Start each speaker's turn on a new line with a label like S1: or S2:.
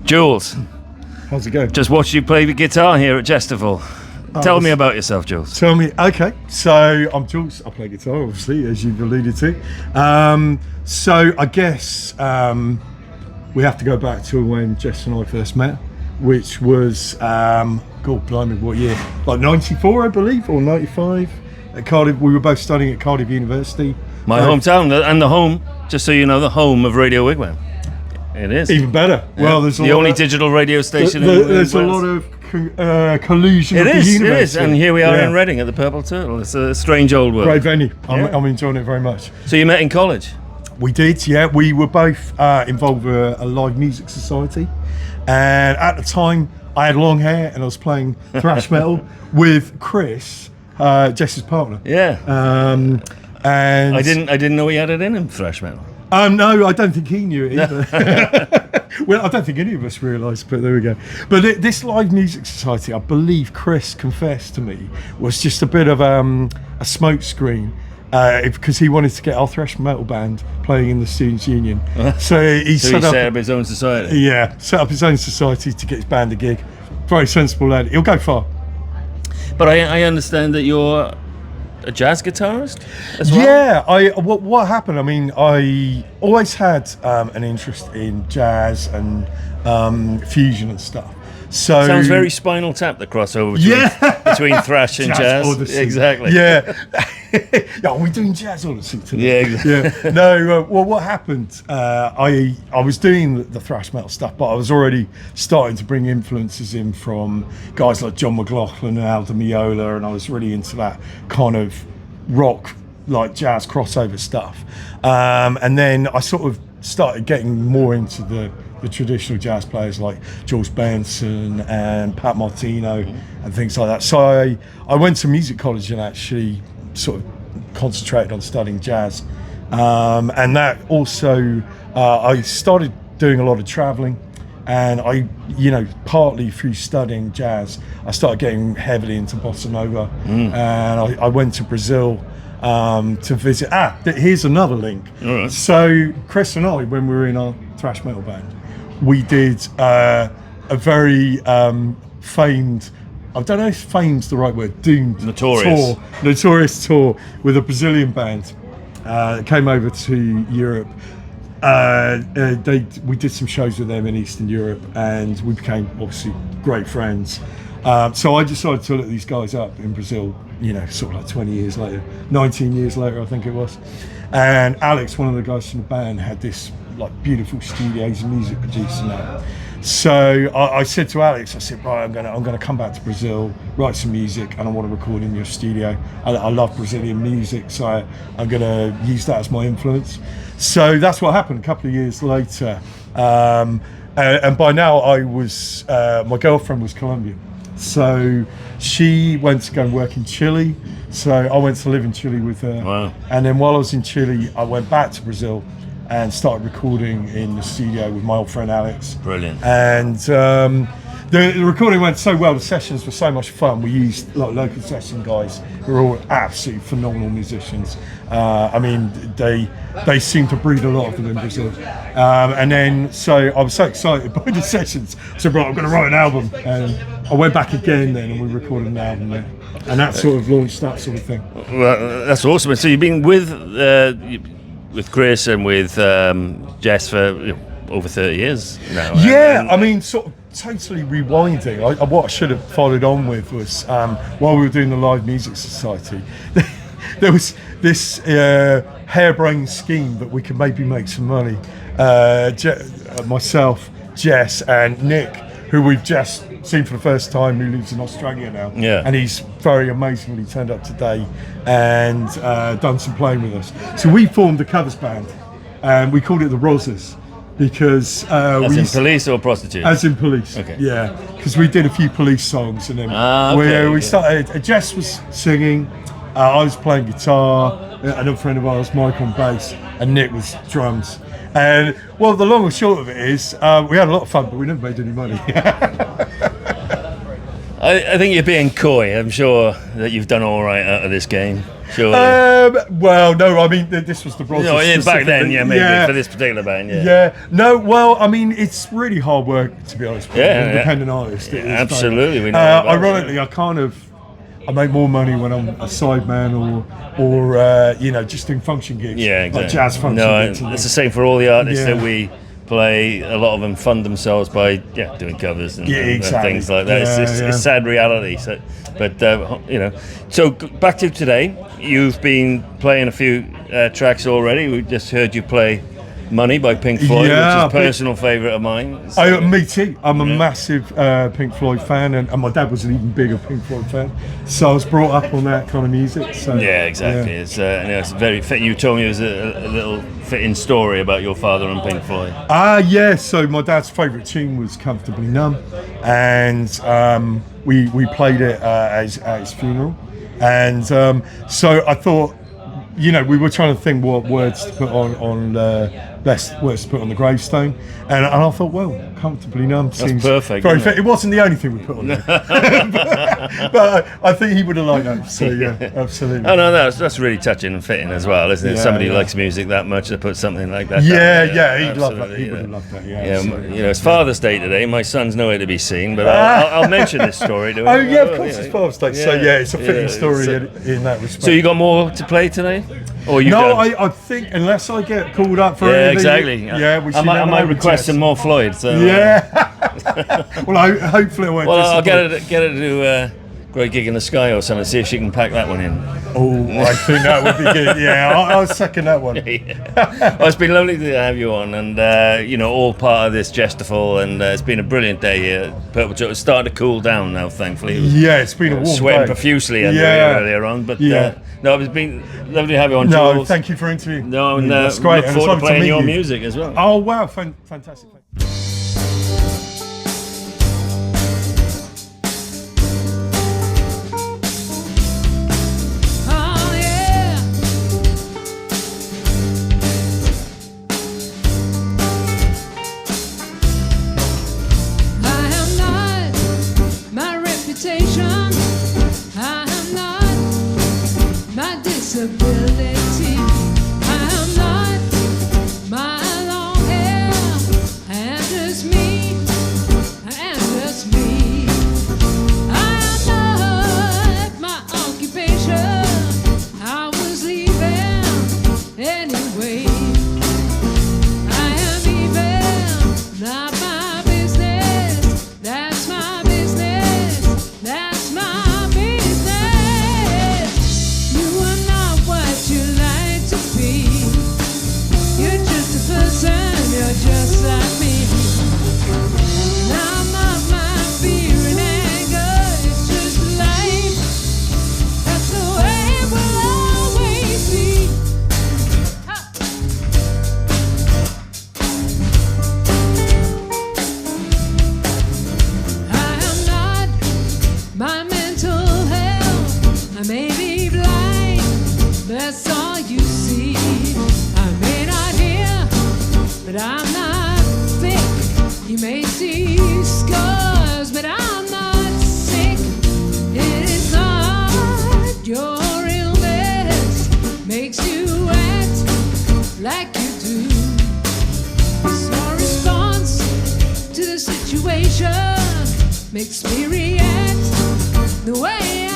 S1: Jules,
S2: How's it going?
S1: just watched you play the guitar here at Jesstival. Tell me about yourself, Jules.
S2: Tell me. Okay, so I'm Jules. I play guitar, obviously, as you've alluded to. So I guess we have to go back to when Jess and I first met, which was, God blimey, what year? Like 94, I believe, or 95 at Cardiff. We were both studying at Cardiff University.
S1: My hometown, and the home, just so you know, the home of Radio Wigwam. It is.
S2: Even better.
S1: Yeah.
S2: Well, there's
S1: the only digital radio station in
S2: there's a lot of collusion with the university.
S1: It is, and here we are in Reading at the Purple Turtle. It's a strange old world.
S2: Great venue. I'm enjoying it very much.
S1: So you met in college?
S2: We did, yeah. We were both involved with a live music society, and at the time I had long hair and I was playing thrash metal with Chris, Jess's partner.
S1: Yeah.
S2: And
S1: I didn't know he had it in him, thrash metal.
S2: No, I don't think he knew it either. Well, I don't think any of us realised, but there we go. But this live music society, I believe Chris confessed to me, was just a bit of a smoke screen because he wanted to get our thrash metal band playing in the Students' Union. So he set up
S1: his own society.
S2: Yeah, set up his own society to get his band a gig. Very sensible lad. He'll go far.
S1: But I understand that you're a jazz guitarist as well?
S2: Yeah, what happened, I mean, I always had an interest in jazz and fusion and stuff. So
S1: sounds very Spinal Tap, the crossover between thrash and jazz.
S2: Odyssey.
S1: Exactly.
S2: Yeah. Yeah, we're doing Jazz Odyssey today.
S1: Yeah, exactly.
S2: Yeah. No, well, what happened, I was doing the thrash metal stuff, but I was already starting to bring influences in from guys like John McLaughlin and Al Di Meola, and I was really into that kind of rock, like jazz crossover stuff. And then I sort of started getting more into the traditional jazz players like Jules Benson and Pat Martino and things like that. So I went to music college and actually sort of concentrated on studying jazz. And that also, I started doing a lot of traveling, and I, partly through studying jazz, I started getting heavily into bossa nova. And I went to Brazil to visit. Here's another link.
S1: Right.
S2: So Chris and I, when we were in our thrash metal band, we did a very famed, I don't know if famed's the right word, doomed notorious tour with a Brazilian band. Came over to Europe. We did some shows with them in Eastern Europe, and we became obviously great friends. So I decided to look these guys up in Brazil, sort of like 20 years later, 19 years later, I think it was. And Alex, one of the guys from the band, had this like beautiful studios and music producer now. So I said to Alex, I said, right, I'm gonna come back to Brazil, write some music, and I want to record in your studio. I love Brazilian music, so I'm gonna use that as my influence. So that's what happened a couple of years later. And by now I was, my girlfriend was Colombian. So she went to go and work in Chile. So I went to live in Chile with her.
S1: Wow.
S2: And then while I was in Chile, I went back to Brazil and started recording in the studio with my old friend Alex.
S1: Brilliant.
S2: And the recording went so well, the sessions were so much fun. We used like local session guys who are all absolutely phenomenal musicians. I mean, they seem to breed a lot of them in Brazil. And then, so I was so excited by the sessions. I said, right, I'm going to write an album. And I went back again then and we recorded an album there. And that sort of launched that sort of thing.
S1: Well, that's awesome. So you've been with Chris and with Jess for over 30 years now.
S2: Yeah, I mean, sort of totally rewinding. What I should have followed on with was while we were doing the Live Music Society, there was this harebrained scheme that we could maybe make some money. Myself, Jess, and Nick, who we've just seen for the first time, who lives in Australia now.
S1: Yeah.
S2: And he's very amazingly turned up today and done some playing with us. So we formed a covers band, and we called it the Roses. Because
S1: as in Police or Prostitutes?
S2: As in Police.
S1: Okay.
S2: Yeah, because we did a few Police songs, and then we started. Jess was singing, I was playing guitar, another friend of ours, Mike, on bass, and Nick was drums. And well, the long and short of it is, we had a lot of fun, but we never made any money.
S1: I think you're being coy. I'm sure that you've done all right out of this game. surely.
S2: Well, no, I mean this was the Rogers.
S1: No, yeah, back then,
S2: specifically.
S1: yeah, maybe for this particular band, yeah.
S2: Yeah, no, well, I mean, it's really hard work, to be honest. For an independent artist.
S1: Yeah,
S2: It is
S1: absolutely,
S2: very-
S1: we know about that.
S2: ironically, I make more money when I'm a sideman or just doing function gigs.
S1: Yeah, exactly.
S2: Like jazz function
S1: No,
S2: gigs.
S1: it's the same for all the artists
S2: Yeah.
S1: that we play. A lot of them fund themselves by doing covers and, and
S2: exactly.
S1: things like that.
S2: Yeah,
S1: It's sad reality. So, but so back to today. You've been playing a few tracks already. We just heard you play "Money" by Pink Floyd, which is a personal favourite of mine. So,
S2: Me too. I'm a massive Pink Floyd fan, and my dad was an even bigger Pink Floyd fan. So I was brought up on that kind of music. So
S1: yeah, exactly.
S2: Yeah.
S1: It's very fitting. You told me it was a little fitting story about your father and Pink Floyd.
S2: Yeah. So my dad's favourite tune was "Comfortably Numb," and we played it at his funeral, and so I thought, we were trying to think what words to put on best words to put on the gravestone, and I thought, well, "Comfortably Numb" seems
S1: perfect,
S2: very
S1: isn't
S2: fit. It wasn't the only thing we put on there, but I think he would have liked that. So yeah, absolutely.
S1: Oh no, that's really touching and fitting as well, isn't it?
S2: Yeah,
S1: Somebody who
S2: yeah.
S1: likes music that much to put something like that.
S2: Yeah,
S1: down,
S2: yeah, he'd love that.
S1: absolutely,
S2: He would have loved that. Yeah,
S1: Yeah,
S2: absolutely.
S1: it's Father's Day today. My son's nowhere to be seen, but I'll mention this story to him.
S2: Oh yeah, of course, it's Father's Day. So yeah, it's a fitting story
S1: So,
S2: in that respect.
S1: so you got more to play today, or you?
S2: No,
S1: done?
S2: I think unless I get called up for
S1: Yeah,
S2: anything,
S1: exactly.
S2: Yeah, we
S1: I might request some more Floyd. So,
S2: Yeah. Well, hopefully I won't.
S1: Well, I'll
S2: disappoint.
S1: get her to do a great gig in the sky or something. See if she can pack that one in.
S2: Oh, I think that would be good. Yeah, I'll second that one.
S1: Well, it's been lovely to have you on, and all part of this Jesstival, and it's been a brilliant day here. Purple Joe. It's starting to cool down now, thankfully. It was
S2: Yeah, it's been a warm
S1: sweating
S2: day.
S1: profusely under
S2: Yeah.
S1: here earlier on, but
S2: Yeah.
S1: no, it's been lovely to have you on,
S2: No,
S1: Jules.
S2: thank you for interviewing.
S1: No, and
S2: that's great.
S1: look
S2: And it's
S1: forward to
S2: lovely
S1: playing
S2: meet
S1: your
S2: you.
S1: music as well.
S2: Oh wow, fantastic.
S3: Oh yeah. I am not my reputation. I am not my disability. I am not my long hair. I am just me. I am just me. I am not my occupation. I was leaving anyway. I am even not my business. That's my business. That's my business. You are not what you like to be. You're just a person. You're just like me. I'm not my fear and anger. It's just life. That's the way it will always be. I am not my mental health. I may be blind, that's all you see. I may not hear, but I'm not thick. You may see scars, but I'm not sick. It is not your illness makes you act like you do. It's your response to the situation makes me react the way